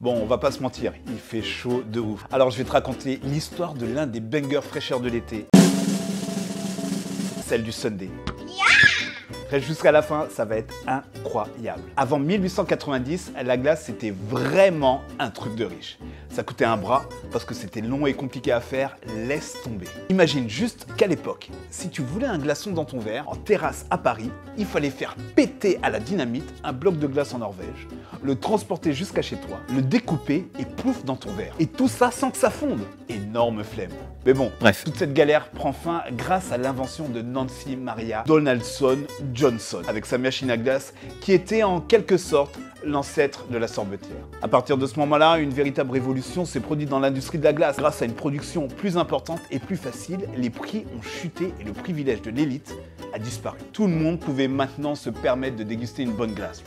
Bon, on va pas se mentir, il fait chaud de ouf. Alors je vais te raconter l'histoire de l'un des bangers fraîcheurs de l'été. Celle du Sundae. Reste jusqu'à la fin, ça va être incroyable. Avant 1890, la glace c'était vraiment un truc de riche. Ça coûtait un bras parce que c'était long et compliqué à faire, laisse tomber. Imagine juste qu'à l'époque, si tu voulais un glaçon dans ton verre, en terrasse à Paris, il fallait faire péter à la dynamite un bloc de glace en Norvège, le transporter jusqu'à chez toi, le découper et plouf dans ton verre. Et tout ça sans que ça fonde. Énorme flemme. Mais bon, bref, toute cette galère prend fin grâce à l'invention de Nancy Maria Donaldson Johnson, avec sa machine à glace qui était en quelque sorte l'ancêtre de la sorbetière. À partir de ce moment-là, une véritable révolution s'est produite dans l'industrie de la glace. Grâce à une production plus importante et plus facile, les prix ont chuté et le privilège de l'élite a disparu. Tout le monde pouvait maintenant se permettre de déguster une bonne glace.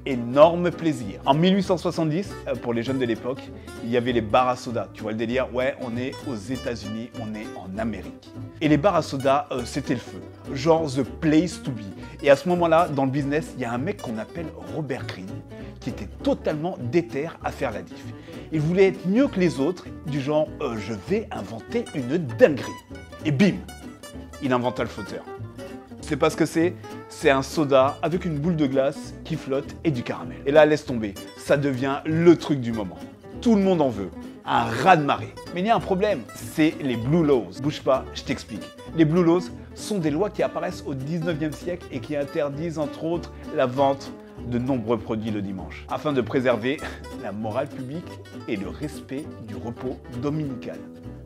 Énorme plaisir. En 1870, pour les jeunes de l'époque, il y avait les bars à soda. Tu vois le délire? Ouais, on est aux États-Unis, on est en Amérique. Et les bars à soda, c'était le feu. Genre the place to be. Et à ce moment-là, dans le business, il y a un mec qu'on appelle Robert Greene, qui était totalement déter à faire la diff. Il voulait être mieux que les autres, du genre je vais inventer une dinguerie. Et bim, il inventa le flotteur. C'est pas ce que c'est un soda avec une boule de glace qui flotte et du caramel. Et là, laisse tomber, ça devient le truc du moment. Tout le monde en veut. Un raz-de-marée. Mais il y a un problème, c'est les Blue Laws. Bouge pas, je t'explique. Les Blue Laws sont des lois qui apparaissent au 19e siècle et qui interdisent entre autres la vente de nombreux produits le dimanche, afin de préserver la morale publique et le respect du repos dominical.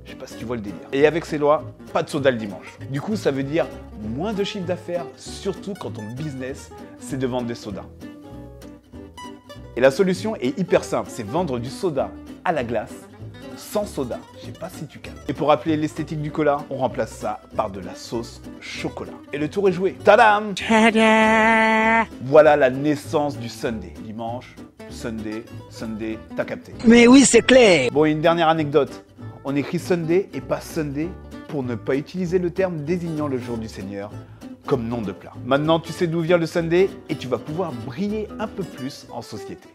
Je sais pas si tu vois le délire. Et avec ces lois, pas de soda le dimanche. Du coup, ça veut dire moins de chiffre d'affaires, surtout quand ton business, c'est de vendre des sodas. Et la solution est hyper simple, c'est vendre du soda à la glace, sans soda. Je sais pas si tu captes. Et pour rappeler l'esthétique du cola, on remplace ça par de la sauce chocolat. Et le tour est joué. Tadam! Tada! Voilà la naissance du Sundae. Dimanche, Sundae, t'as capté. Mais oui, c'est clair. Bon, une dernière anecdote. On écrit Sunday et pas Sunday pour ne pas utiliser le terme désignant le jour du Seigneur comme nom de plat. Maintenant, tu sais d'où vient le Sunday et tu vas pouvoir briller un peu plus en société.